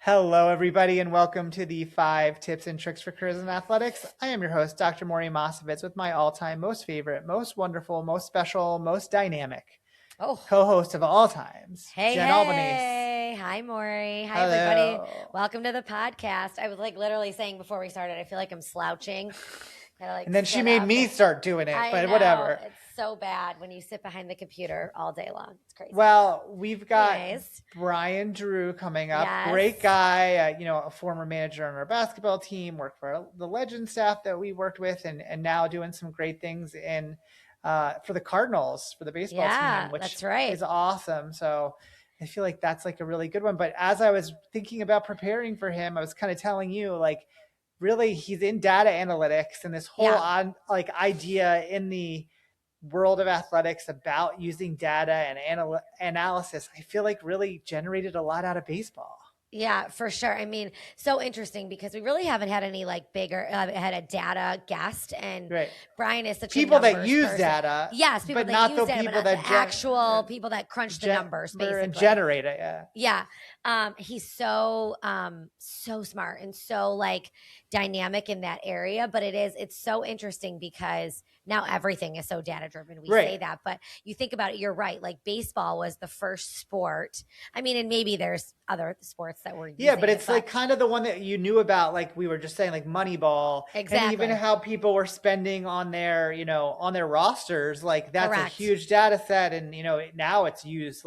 Hello, everybody, and welcome to the 5 Tips and Tricks for Careers in Athletics. I am your host, Dr. Maury Mosovitz, with my all-time most favorite, most wonderful, most special, most dynamic co-host of all times, Jen Albanese. Hey. Hi, Maury. Hi, Hello. everybody. Welcome to the podcast. I was literally saying before we started, I feel like I'm slouching. And then she made me start doing it, but whatever. It's so bad when you sit behind the computer all day long. It's crazy. Well, we've got Brian Drew coming up. Yes. Great guy, a former manager on our basketball team, worked for the Legend staff that we worked with, and now doing some great things for the Cardinals, for the baseball team, which is awesome. So I feel like that's like a really good one. But as I was thinking about preparing for him, I was kind of telling you, really, he's in data analytics and this whole idea in the world of athletics about using data and analysis, I feel like really generated a lot out of baseball. Yeah, for sure. I mean, so interesting because we really haven't had any had a data guest, and Brian is such people a that use person. data, yes, people but that not use the data, people but not that the actual people that crunch the numbers, basically, and generate it. Yeah. He's so smart and so dynamic in that area, but it's so interesting because now everything is so data driven. We say that, but you think about it, you're right. Like baseball was the first sport. I mean, and maybe there's other sports that were using but it's like kind of the one that you knew about, like we were just saying, like Moneyball, and even how people were spending on their, on their rosters. Like that's a huge data set, and now it's used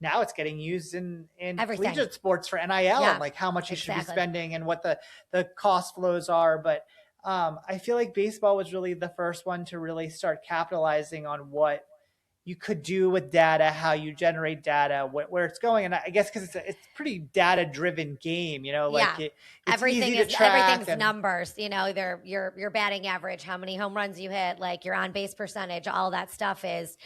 now it's getting used in collegiate sports for NIL, and like how much you should be spending and what the cost flows are. But I feel like baseball was really the first one to really start capitalizing on what you could do with data, how you generate data, where it's going. And I guess because it's a pretty data driven game, it's easy to track. Everything's numbers, either your batting average, how many home runs you hit, like your on base percentage, all that stuff is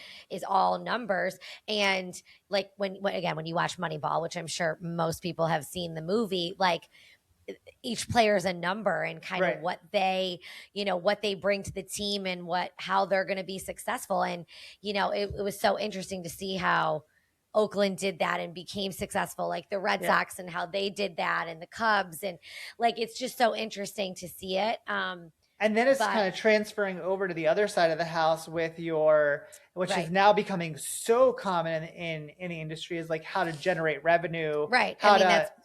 all numbers. And like when you watch Moneyball, which I'm sure most people have seen the movie, like each player is a number and kind of what they bring to the team and how they're going to be successful. And, it was so interesting to see how Oakland did that and became successful, like the Red Sox and how they did that, and the Cubs. And it's just so interesting to see it. And then it's kind of transferring over to the other side of the house with which is now becoming so common in the industry, is like how to generate revenue. Right.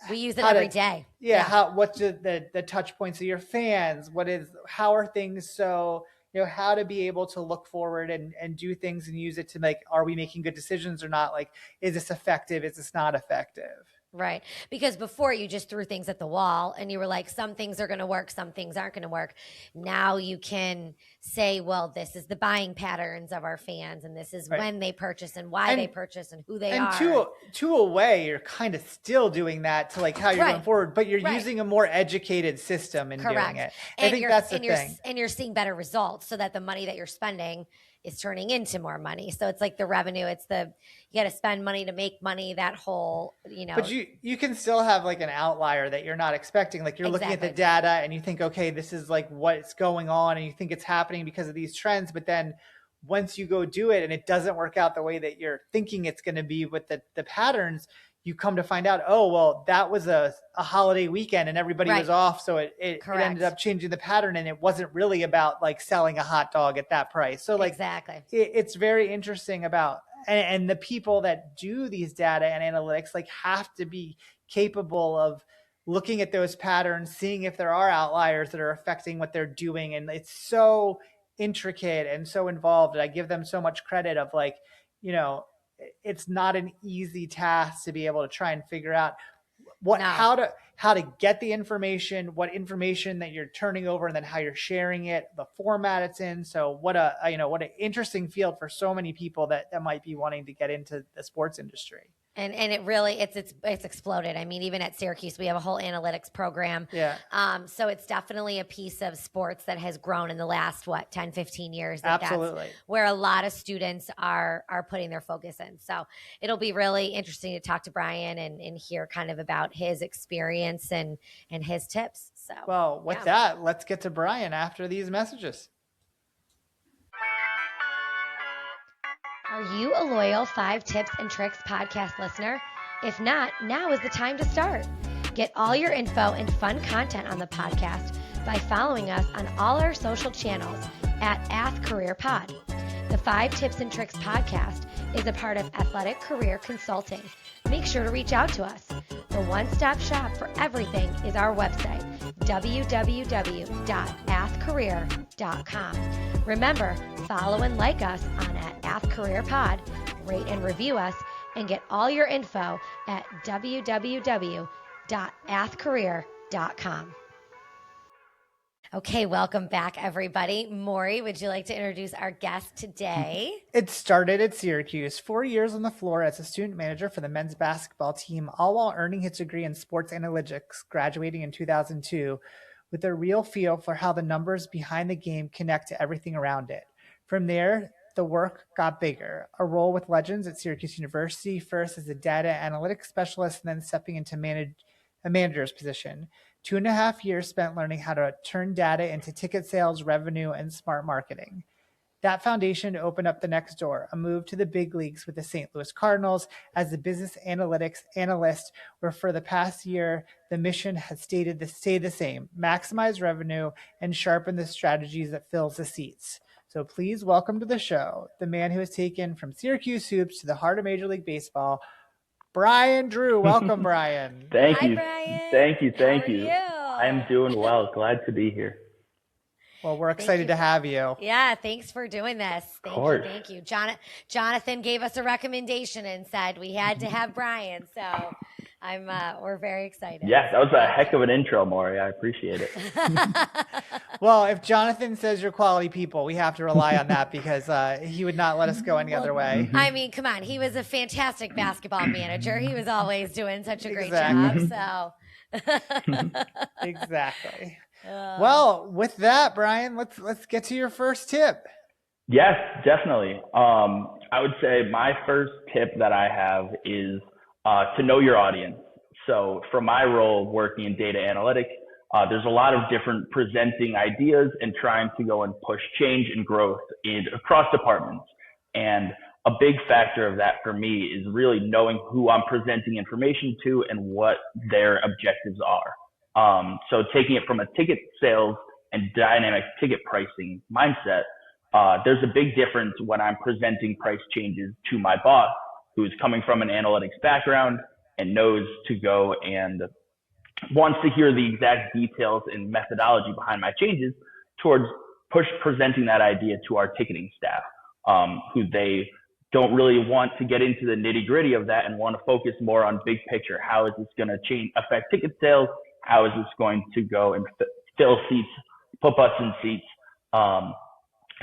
We use it every day. Yeah. What's the touch points of your fans? How are things so, how to be able to look forward and do things and use it to are we making good decisions or not? Like, is this effective? Is this not effective? Right. Because before you just threw things at the wall and you were like, some things are going to work, some things aren't going to work. Now you can say, well, this is the buying patterns of our fans, and this is when they purchase and why they purchase and who they are. And to a way, you're kind of still doing that to how you're going forward, but you're using a more educated system in doing it. I think that's the thing. And you're seeing better results so that the money that you're spending is turning into more money. So it's like the revenue, you got to spend money to make money, that whole, But you can still have like an outlier that you're not expecting. Like you're looking at the data and you think, okay, this is like what's going on, and you think it's happening because of these trends. But then once you go do it and it doesn't work out the way that you're thinking it's going to be with the patterns, you come to find out, oh, well, that was a holiday weekend and everybody was off. So it ended up changing the pattern, and it wasn't really about like selling a hot dog at that price. So it's very interesting about, and the people that do these data and analytics have to be capable of looking at those patterns, seeing if there are outliers that are affecting what they're doing. And it's so intricate and so involved. And I give them so much credit of it's not an easy task to be able to try and figure out how to get the information, what information that you're turning over, and then how you're sharing it, the format it's in. So what an interesting field for so many people that might be wanting to get into the sports industry. And it really, it's exploded. I mean, even at Syracuse, we have a whole analytics program. Yeah. So it's definitely a piece of sports that has grown in the last, 10, 15 years. Absolutely. That's where a lot of students are putting their focus in. So it'll be really interesting to talk to Brian and hear kind of about his experience and his tips. So, well, with that, let's get to Brian after these messages. Are you a loyal 5 Tips and Tricks podcast listener? If not, now is the time to start. Get all your info and fun content on the podcast by following us on all our social channels at @AthCareerPod. The 5 Tips and Tricks podcast is a part of Athletic Career Consulting. Make sure to reach out to us. The one-stop shop for everything is our website, www.athcareer.com. Remember, follow and like us on @AthCareerPod, rate and review us, and get all your info at www.athcareer.com. Okay, welcome back, everybody. Maury, would you like to introduce our guest today? It started at Syracuse, 4 years on the floor as a student manager for the men's basketball team, all while earning his degree in sports analytics, graduating in 2002, with a real feel for how the numbers behind the game connect to everything around it. From there, the work got bigger. A role with Legends at Syracuse University, first as a data analytics specialist, and then stepping into a manager's position. 2.5 years spent learning how to turn data into ticket sales, revenue, and smart marketing. That foundation opened up the next door, a move to the big leagues with the St. Louis Cardinals as the Business Analytics Analyst, where for the past year, the mission has stayed the same: maximize revenue and sharpen the strategies that fills the seats. So please welcome to the show the man who has taken from Syracuse hoops to the heart of Major League Baseball, Brian Drew. Welcome, Brian. Hi, Brian. Thank you. How are you? I'm doing well. Glad to be here. Well, we're excited to have you. Yeah, thanks for doing this. Thank you. Jonathan gave us a recommendation and said we had to have Brian, so we're very excited. Yeah, that was a heck of an intro, Maury. I appreciate it. Well, if Jonathan says you're quality people, we have to rely on that because he would not let us go any other way. I mean, come on. He was a fantastic basketball manager. He was always doing such a great job. So exactly. Well, with that, Brian, let's get to your first tip. Yes, definitely. I would say my first tip that I have is to know your audience. So for my role working in data analytics, there's a lot of different presenting ideas and trying to go and push change and growth across departments. And a big factor of that for me is really knowing who I'm presenting information to and what their objectives are. So taking it from a ticket sales and dynamic ticket pricing mindset, there's a big difference when I'm presenting price changes to my boss, who's coming from an analytics background and knows to go and wants to hear the exact details and methodology behind my changes, towards presenting that idea to our ticketing staff, who they don't really want to get into the nitty gritty of that and want to focus more on big picture. How is this going to affect ticket sales? How is this going to go and fill seats, put butts in seats?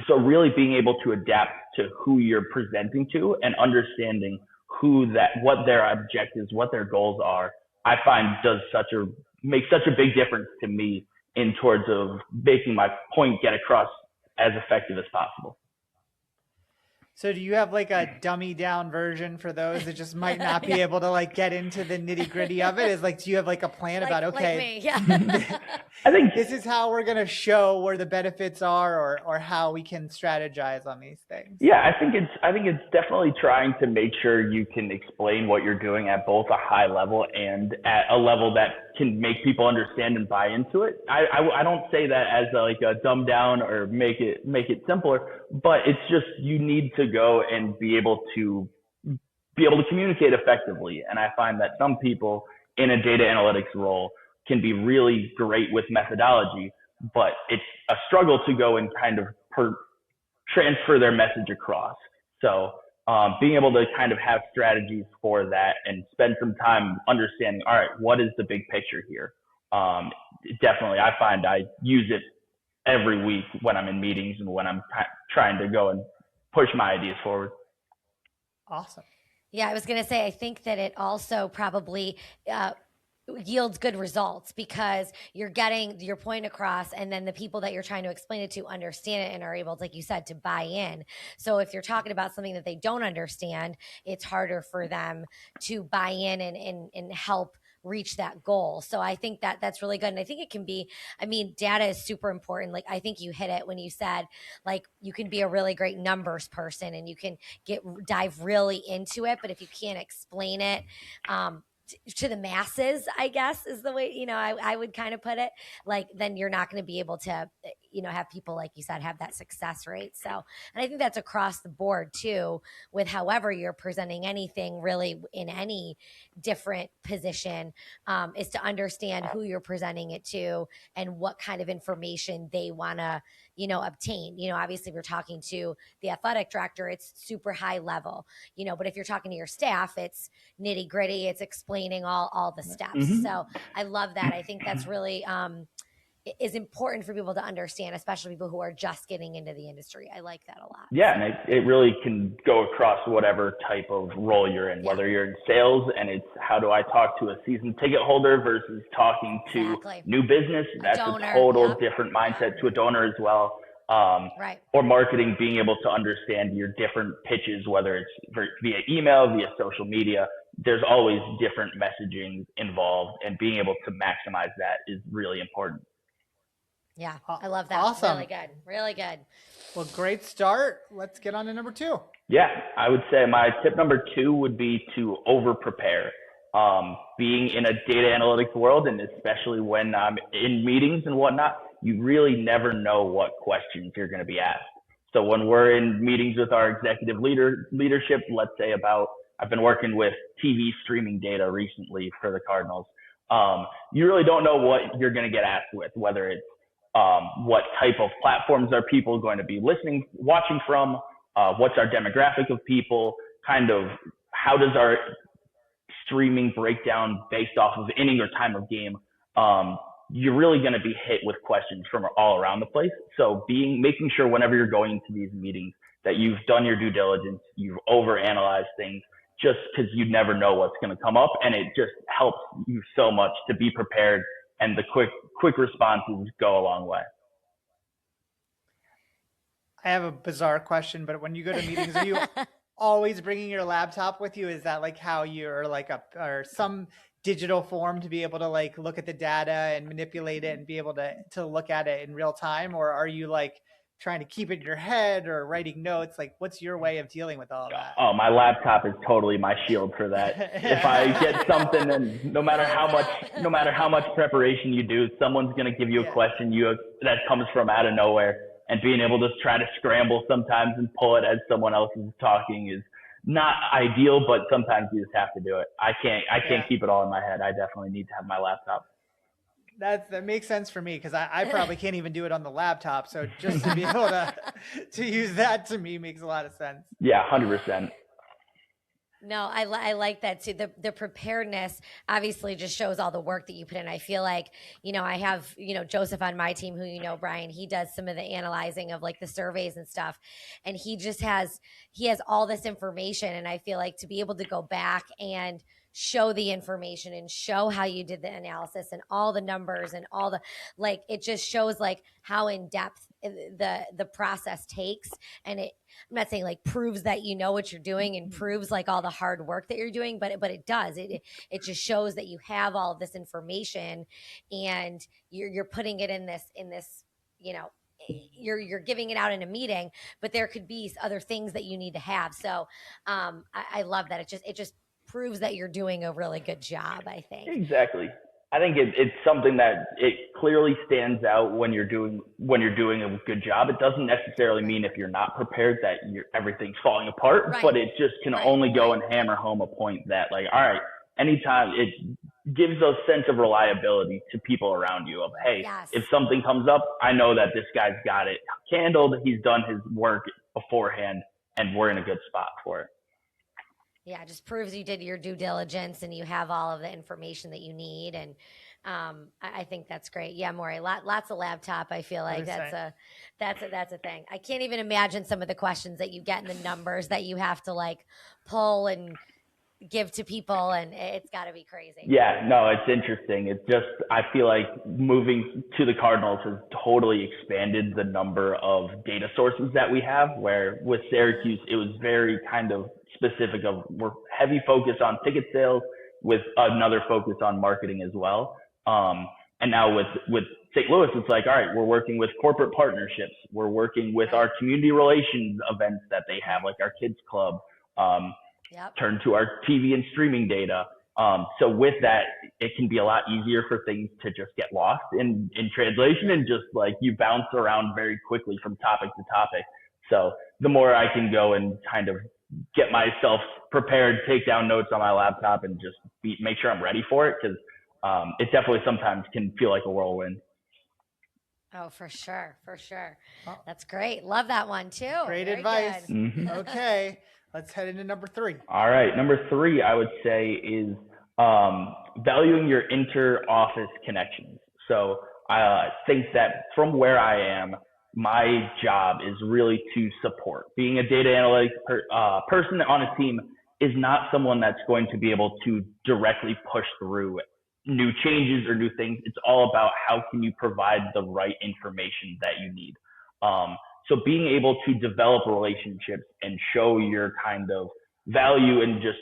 So really being able to adapt to who you're presenting to and understanding what their objectives, what their goals are, I find makes such a big difference to me in towards of making my point get across as effective as possible. So do you have like a dummy down version for those that just might not be able to like get into the nitty gritty of it? Do you have like a plan about, okay, like me, yeah. I think this is how we're going to show where the benefits are or how we can strategize on these things? Yeah, I think it's definitely trying to make sure you can explain what you're doing at both a high level and at a level that can make people understand and buy into it. I don't say that as a dumb down or make it simpler, but it's just you need to go and be able to communicate effectively. And I find that some people in a data analytics role can be really great with methodology, but it's a struggle to go and kind of transfer their message across. So being able to kind of have strategies for that and spend some time understanding, all right, what is the big picture here? Definitely, I find I use it every week when I'm in meetings and when I'm trying to go and push my ideas forward. Awesome. Yeah, I was going to say, I think that it also probably yields good results because you're getting your point across, and then the people that you're trying to explain it to understand it and are able, like you said, to buy in. So if you're talking about something that they don't understand, it's harder for them to buy in and help reach that goal. So I think that that's really good. And I think it can be, data is super important. Like, I think you hit it when you said, like, you can be a really great numbers person and you can dive really into it, but if you can't explain it, to the masses, I guess is the way, I would kind of put it, like, then you're not going to be able to, have people, like you said, have that success rate. So, and I think that's across the board too, with however you're presenting anything really in any different position, is to understand who you're presenting it to and what kind of information they want to, obtain. Obviously we're talking to the athletic director, it's super high level, but if you're talking to your staff, it's nitty gritty, it's explaining all the steps. So I love that. I think that's really is important for people to understand, especially people who are just getting into the industry. I like that a lot. Yeah, and it really can go across whatever type of role you're in, whether you're in sales and it's how do I talk to a season ticket holder versus talking to new business. That's a total different mindset to a donor as well. Right. Or marketing, being able to understand your different pitches, whether it's via email, via social media. There's always different messaging involved, and being able to maximize that is really important. Yeah, I love that. Awesome. Really good. Really good. Well, great start. Let's get on to number 2. Yeah, I would say my tip number 2 would be to over prepare. Being in a data analytics world, and especially when I'm in meetings and whatnot, you really never know what questions you're going to be asked. So when we're in meetings with our executive leadership, let's say I've been working with TV streaming data recently for the Cardinals. You really don't know what you're going to get asked with, whether it's what type of platforms are people going to be watching from, what's our demographic of people, kind of how does our streaming breakdown based off of inning or time of game. You're really going to be hit with questions from all around the place. So making sure whenever you're going into these meetings that you've done your due diligence, you've overanalyzed things, just because you never know what's going to come up, and it just helps you so much to be prepared, and the quick responses go a long way. I have a bizarre question, but when you go to meetings, are you always bringing your laptop with you? Is that like how you're like or some digital form to be able to like look at the data and manipulate it and be able to look at it in real time? Or are you like trying to keep it in your head or writing notes? Like, what's your way of dealing with all of that? Oh, my laptop is totally my shield for that. If I get something, and no matter how much preparation you do, someone's going to give you a question that comes from out of nowhere, and being able to try to scramble sometimes and pull it as someone else is talking is not ideal, but sometimes you just have to do it. I can't keep it all in my head. I definitely need to have my laptop. That makes sense for me, because I probably can't even do it on the laptop. So just to be able to use that, to me, makes a lot of sense. Yeah, 100%. No, I like that too. The preparedness obviously just shows all the work that you put in. I feel like, I have, Joseph on my team who, Brian, he does some of the analyzing of like the surveys and stuff. And he has all this information. And I feel like to be able to go back and show the information and show how you did the analysis and all the numbers and all the, like, it just shows like how in depth the process takes. And I'm not saying like proves that you know what you're doing and proves like all the hard work that you're doing, but it does. It just shows that you have all of this information and you're putting it in this, you're giving it out in a meeting, but there could be other things that you need to have. So I love that. It just proves that you're doing a really good job, I think. Exactly. I think it's something that it clearly stands out when you're doing a good job. It doesn't necessarily mean if you're not prepared that everything's falling apart, but it just can only go and hammer home a point that, like, all right, anytime it gives a sense of reliability to people around you of, hey, if something comes up, I know that this guy's got it handled. He's done his work beforehand, and we're in a good spot for it. Yeah, it just proves you did your due diligence and you have all of the information that you need. And I think that's great. Yeah, Maury, lots of laptop. I feel like that's a thing. I can't even imagine some of the questions that you get and the numbers that you have to like pull and give to people, and it's got to be crazy. Yeah, no, it's interesting. It's just, I feel like moving to the Cardinals has totally expanded the number of data sources that we have, where with Syracuse, it was very kind of specific of, we're heavy focus on ticket sales with another focus on marketing as well. And now with St. Louis, it's like, all right, we're working with corporate partnerships. We're working with our community relations events that they have, like our kids club, turn to our TV and streaming data. So with that, it can be a lot easier for things to just get lost in translation, and just like you bounce around very quickly from topic to topic. So the more I can go and kind of get myself prepared, take down notes on my laptop, and just make sure I'm ready for it, because it definitely sometimes can feel like a whirlwind. Oh, for sure. For sure. That's great. Love that one too. Great Very advice. good. Okay. Let's head into number 3. All right. Number 3, I would say, is valuing your inter-office connections. So I think that from where I am, my job is really to support. Being a data analytics person on a team is not someone that's going to be able to directly push through new changes or new things. It's all about how can you provide the right information that you need. So being able to develop relationships and show your kind of value and just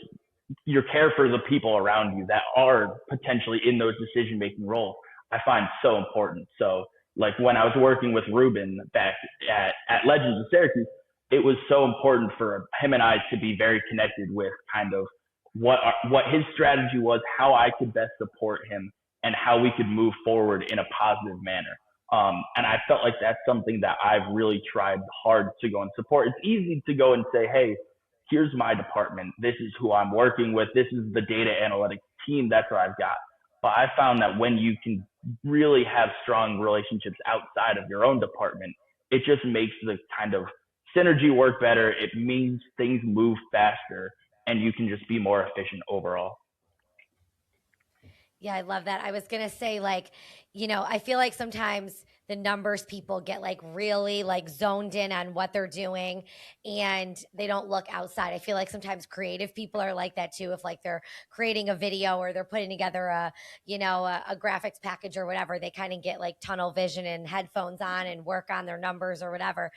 your care for the people around you that are potentially in those decision-making roles, I find so important. So like when I was working with Ruben back at Legends of Syracuse, it was so important for him and I to be very connected with kind of what his strategy was, how I could best support him, and how we could move forward in a positive manner. And I felt like that's something that I've really tried hard to go and support. It's easy to go and say, hey, here's my department. This is who I'm working with. This is the data analytics team. That's what I've got. But I found that when you can really have strong relationships outside of your own department, it just makes the kind of synergy work better. It means things move faster, and you can just be more efficient overall. Yeah, I love that. I was going to say, like, I feel like sometimes the numbers people get like really like zoned in on what they're doing and they don't look outside. I feel like sometimes creative people are like that too. If like they're creating a video or they're putting together a graphics package or whatever, they kind of get like tunnel vision and headphones on and work on their numbers or whatever.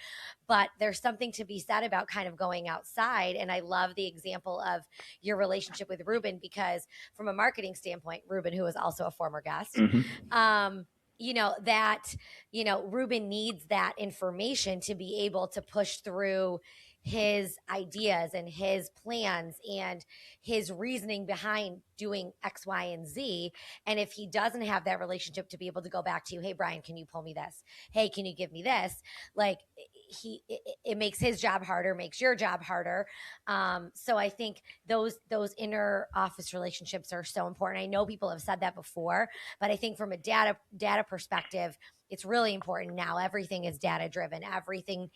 But there's something to be said about kind of going outside. And I love the example of your relationship with Ruben, because from a marketing standpoint, Ruben, who is also a former guest, Ruben needs that information to be able to push through his ideas and his plans and his reasoning behind doing X, Y, and Z. And if he doesn't have that relationship to be able to go back to you, hey, Brian, can you pull me this? Hey, can you give me this? Like it makes his job harder, makes your job harder. So I think those inner office relationships are so important. I know people have said that before, but I think from a data perspective, it's really important now. Everything is data driven. Everything,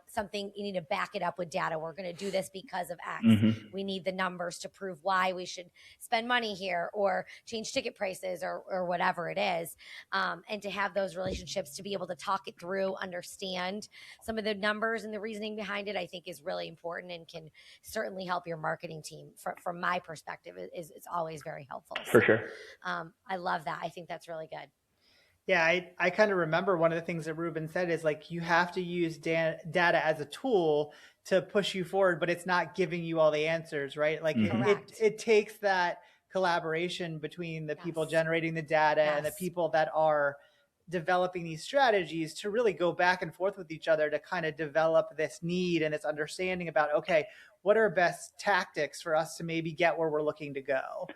something you need to back it up with data. We're going to do this because of X. We need the numbers to prove why we should spend money here or change ticket prices or whatever it is. And to have those relationships, to be able to talk it through, understand some of the numbers and the reasoning behind it, I think is really important and can certainly help your marketing team. From my perspective, it's always very helpful. For sure. I love that. I think that's really good. Yeah, I kind of remember one of the things that Ruben said is like, you have to use data as a tool to push you forward, but it's not giving you all the answers, right? Like it takes that collaboration between the people generating the data and the people that are developing these strategies to really go back and forth with each other to kind of develop this need and this understanding about, okay, what are best tactics for us to maybe get where we're looking to go?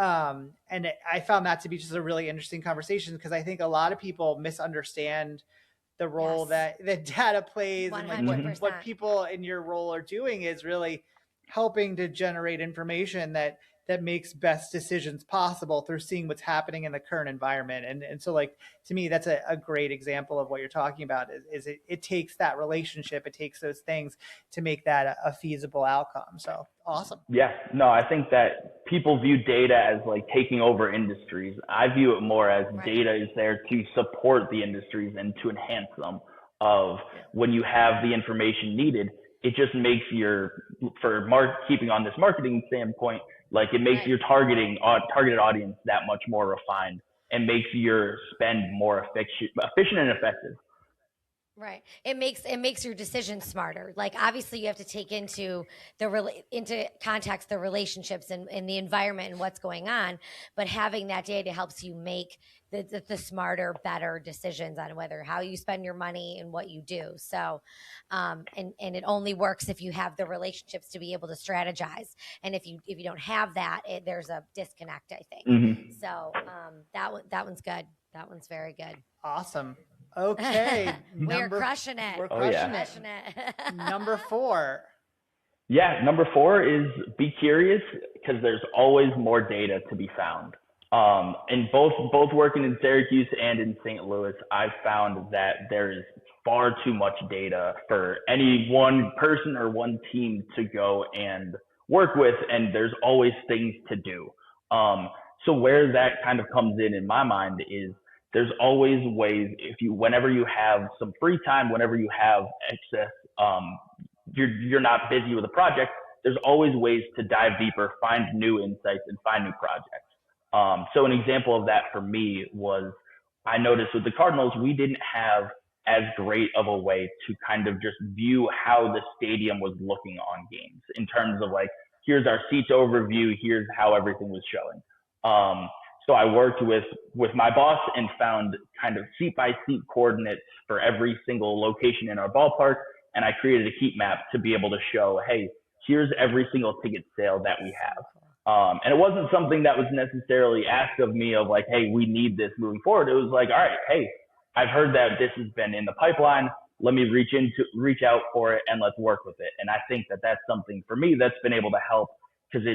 And I found that to be just a really interesting conversation, because I think a lot of people misunderstand the role that data plays 100%. And like what people in your role are doing is really helping to generate information that makes best decisions possible through seeing what's happening in the current environment. And so like, to me, that's a great example of what you're talking about is it takes that relationship. It takes those things to make that a feasible outcome. So awesome. Yeah, no, I think that people view data as like taking over industries. I view it more as data is there to support the industries and to enhance them. When you have the information needed, it just makes keeping on this marketing standpoint, like it makes your targeted audience that much more refined and makes your spend more efficient and effective. Right. It makes your decision smarter. Like obviously you have to take into context the relationships and the environment and what's going on, but having that data helps you make the smarter, better decisions on whether how you spend your money and what you do. So, and it only works if you have the relationships to be able to strategize. And if you don't have that, there's a disconnect, I think. Mm-hmm. So that one's good. That one's very good. Awesome. Okay. We're crushing it. We're crushing it. Number 4. Yeah, number 4 is be curious, because there's always more data to be found. And both working in Syracuse and in St. Louis, I've found that there is far too much data for any one person or one team to go and work with, and there's always things to do. So where that kind of comes in my mind, is there's always ways, whenever you have some free time, whenever you have excess, you're not busy with a project, there's always ways to dive deeper, find new insights, and find new projects. So an example of that for me was, I noticed with the Cardinals, we didn't have as great of a way to kind of just view how the stadium was looking on games, in terms of like, here's our seats overview, here's how everything was showing. So I worked with my boss and found kind of seat by seat coordinates for every single location in our ballpark. And I created a heat map to be able to show, hey, here's every single ticket sale that we have. And it wasn't something that was necessarily asked of me of like, hey, we need this moving forward. It was like, all right, hey, I've heard that this has been in the pipeline. Let me reach out for it and let's work with it. And I think that that's something for me that's been able to help, because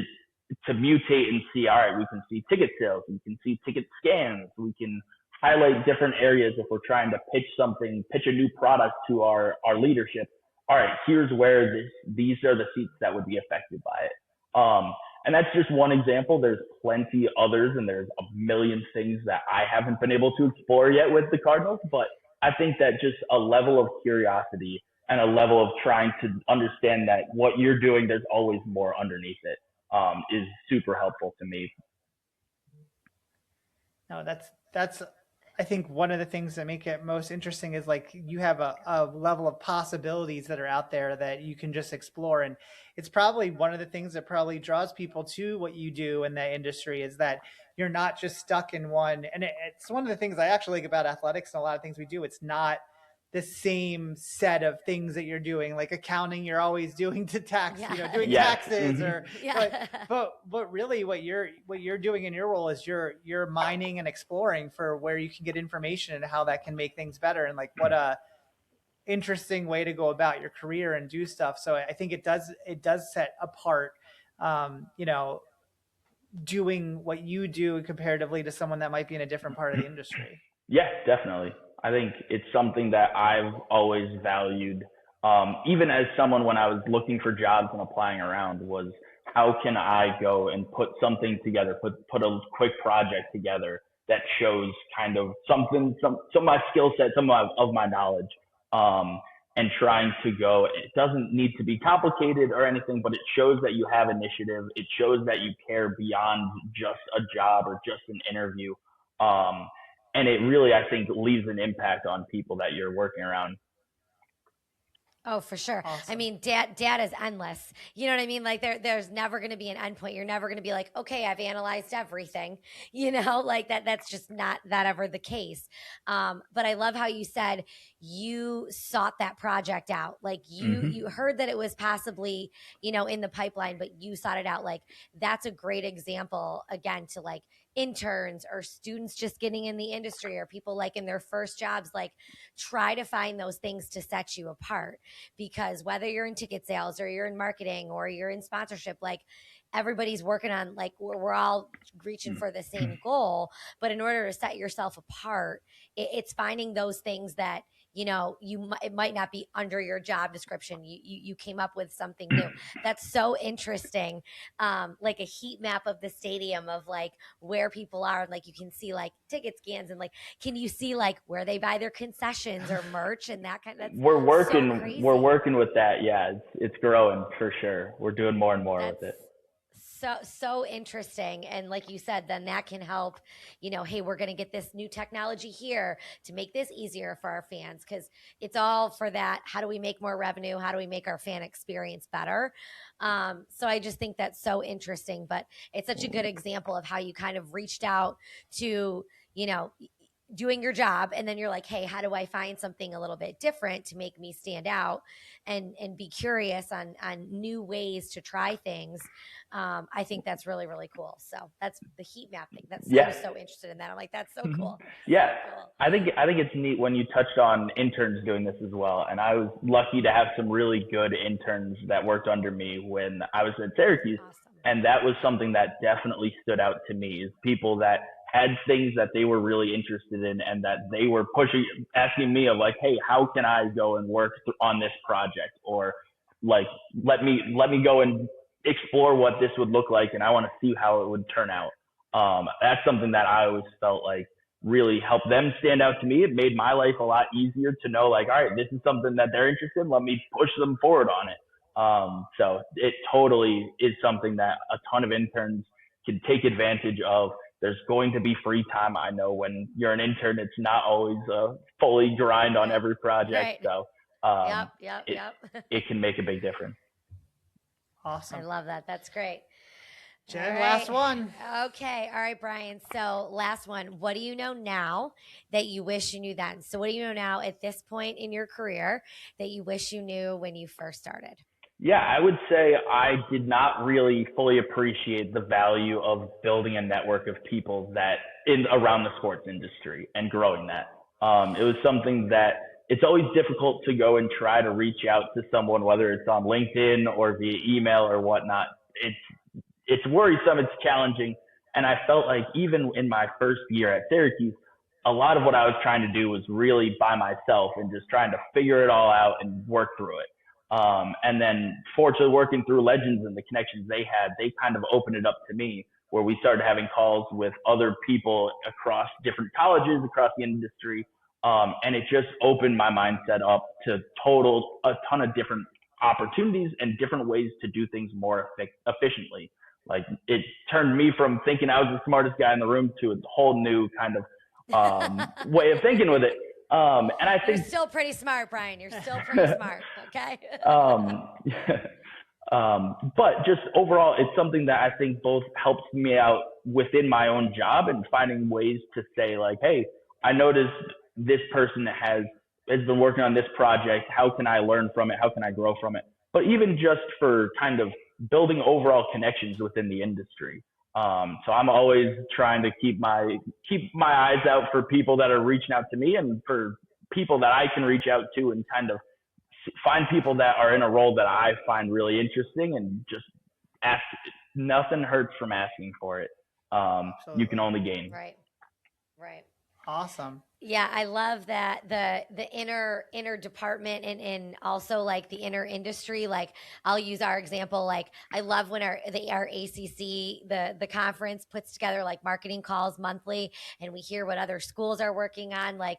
to mutate and see, all right, we can see ticket sales, we can see ticket scans, we can highlight different areas if we're trying to pitch a new product to our leadership. All right, here's where these are the seats that would be affected by it. And that's just one example. There's plenty others, and there's a million things that I haven't been able to explore yet with the Cardinals. But I think that just a level of curiosity and a level of trying to understand that what you're doing, there's always more underneath it, is super helpful to me. No, that's I think one of the things that make it most interesting is like you have a level of possibilities that are out there that you can just explore. And it's probably one of the things that probably draws people to what you do in that industry, is that you're not just stuck in one. And it's one of the things I actually like about athletics and a lot of things we do. It's not the same set of things that you're doing, like accounting, you're always doing to tax, doing taxes, or, but really what you're doing in your role is you're mining and exploring for where you can get information and how that can make things better. And like, what a interesting way to go about your career and do stuff. So I think it does set apart, doing what you do comparatively to someone that might be in a different part of the industry. Yeah, definitely. I think it's something that I've always valued, even as someone when I was looking for jobs and applying around, was how can I go and put something together, put a quick project together that shows kind of some of my skill set, some of my knowledge, and trying to go. It doesn't need to be complicated or anything, but it shows that you have initiative. It shows that you care beyond just a job or just an interview. And it really, I think, leaves an impact on people that you're working around. Oh, for sure. Awesome. I mean, data is endless. You know what I mean? Like there's never going to be an endpoint. You're never going to be like, okay, I've analyzed everything, like that's just not that ever the case. But I love how you said you sought that project out. Like you heard that it was possibly, in the pipeline, but you sought it out. Like that's a great example again to like interns or students just getting in the industry or people like in their first jobs, like try to find those things to set you apart, because whether you're in ticket sales or you're in marketing or you're in sponsorship, like everybody's working on, like we're all reaching for the same goal. But in order to set yourself apart, it's finding those things that, it might not be under your job description. You came up with something new. That's so interesting. Like a heat map of the stadium of like where people are. Like you can see like ticket scans and like, can you see like where they buy their concessions or merch and that kind of, we're working with that. Yeah. It's growing for sure. We're doing more and more with it. So interesting. And like you said, then that can help, hey, we're going to get this new technology here to make this easier for our fans, because it's all for that. How do we make more revenue? How do we make our fan experience better? So I just think that's so interesting, but it's such a good example of how you kind of reached out to, doing your job, and then you're like, hey, how do I find something a little bit different to make me stand out, and be curious on new ways to try things. I think that's really, really cool. So that's the heat map thing. I was so interested in that. I'm like, that's so cool. Yeah. So cool. I think it's neat when you touched on interns doing this as well. And I was lucky to have some really good interns that worked under me when I was at Syracuse. Awesome. And that was something that definitely stood out to me, is people that had things that they were really interested in and that they were asking me of like, hey, how can I go and work on this project? Or like, let me go and explore what this would look like, and I want to see how it would turn out. That's something that I always felt like really helped them stand out to me. It made my life a lot easier to know, like, all right, this is something that they're interested in. Let me push them forward on it. So it totally is something that a ton of interns can take advantage of. There's going to be free time. I know when you're an intern, it's not always a fully grind on every project. Right. So Yep. It can make a big difference. Awesome. I love that. That's great. Jen, last one. Okay. All right, Brian. So last one. What do you know now that you wish you knew then? So what do you know now at this point in your career that you wish you knew when you first started? Yeah, I would say I did not really fully appreciate the value of building a network of people that around the sports industry and growing that. It was something that it's always difficult to go and try to reach out to someone, whether it's on LinkedIn or via email or whatnot. It's worrisome, it's challenging. And I felt like even in my first year at Syracuse, a lot of what I was trying to do was really by myself and just trying to figure it all out and work through it. And then fortunately working through Legends and the connections they had, they kind of opened it up to me, where we started having calls with other people across different colleges, across the industry. And it just opened my mindset up to a ton of different opportunities and different ways to do things more efficiently. Like, it turned me from thinking I was the smartest guy in the room to a whole new kind of way of thinking with it. And I think you're still pretty smart, Brian. You're still pretty smart. Okay. But just overall, it's something that I think both helps me out within my own job and finding ways to say, like, hey, I noticed this person has been working on this project. How can I learn from it? How can I grow from it? But even just for kind of building overall connections within the industry. So I'm always trying to keep my eyes out for people that are reaching out to me, and for people that I can reach out to, and kind of find people that are in a role that I find really interesting, and just ask. Nothing hurts from asking for it. You can only gain. Right. Awesome. Yeah, I love that the inner department and also like the inner industry. Like, I'll use our example. Like, I love when our ACC, the conference, puts together like marketing calls monthly, and we hear what other schools are working on. Like,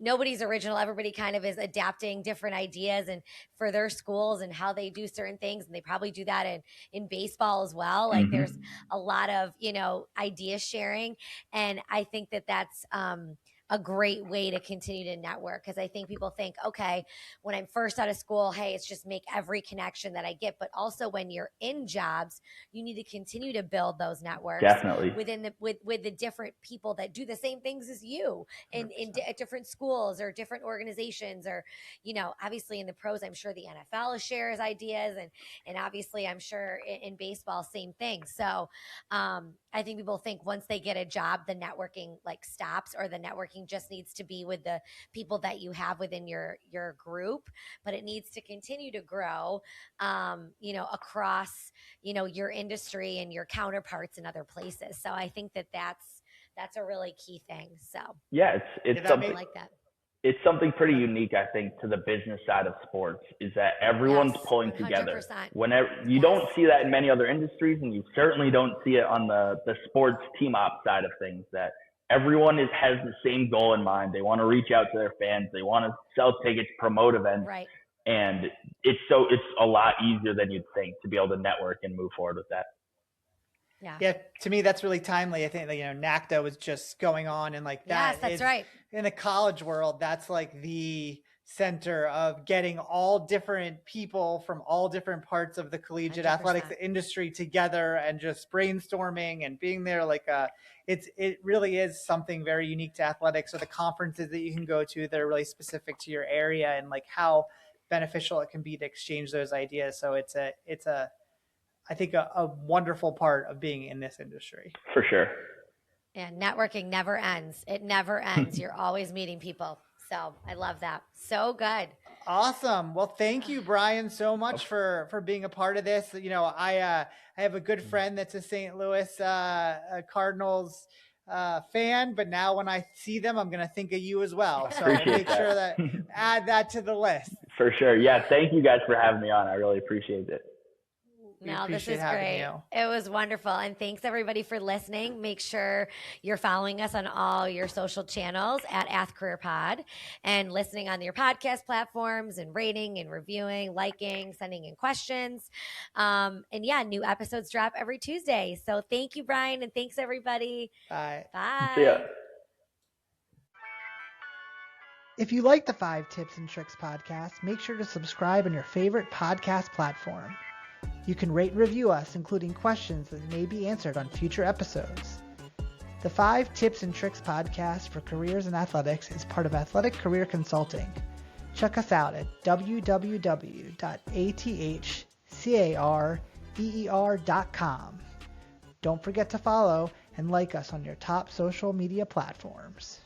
nobody's original. Everybody kind of is adapting different ideas and for their schools and how they do certain things, and they probably do that in baseball as well. Like, there's a lot of idea sharing, and I think that's a great way to continue to network, because I think people think, okay, when I'm first out of school, hey, it's just make every connection that I get. But also when you're in jobs, you need to continue to build those networks. Definitely. with the different people that do the same things as you in different schools or different organizations, or, obviously in the pros, I'm sure the NFL shares ideas, and obviously I'm sure in baseball, same thing. So I think people think once they get a job, the networking like stops, or the networking just needs to be with the people that you have within your group, but it needs to continue to grow, across, your industry and your counterparts in other places. So I think that's a really key thing. So yeah, it's something like that. It's something pretty unique, I think, to the business side of sports, is that everyone's pulling 100%. Together. Whenever you don't see that in many other industries, and you certainly don't see it on the sports team op side of things, that everyone has the same goal in mind. They want to reach out to their fans. They want to sell tickets, promote events. Right. And it's a lot easier than you'd think to be able to network and move forward with that. Yeah. To me, that's really timely. I think that, NACDA was just going on, and like that. Yes, that's right. In the college world, that's like the center of getting all different people from all different parts of the collegiate 100%. Athletics industry together and just brainstorming and being there. Like it really is something very unique to athletics, or the conferences that you can go to that are really specific to your area, and like how beneficial it can be to exchange those ideas. So it's I think a wonderful part of being in this industry. For sure. And networking never ends. It never ends. You're always meeting people. So I love that. So good. Awesome. Well, thank you, Brian, so much for being a part of this. I have a good friend that's a St. Louis Cardinals fan, but now when I see them, I'm going to think of you as well. So I'll make sure that add that to the list. For sure. Yeah. Thank you guys for having me on. I really appreciate it. No, this is great. It was wonderful. And thanks everybody for listening. Make sure you're following us on all your social channels at AthCareerPod, and listening on your podcast platforms, and rating and reviewing, liking, sending in questions. And yeah, new episodes drop every Tuesday. So thank you, Brian. And thanks everybody. Bye. Bye. See ya. If you like the 5 Tips and Tricks podcast, make sure to subscribe on your favorite podcast platform. You can rate and review us, including questions that may be answered on future episodes. The 5 Tips and Tricks podcast for careers in athletics is part of Athletic Career Consulting. Check us out at www.athcareer.com. Don't forget to follow and like us on your top social media platforms.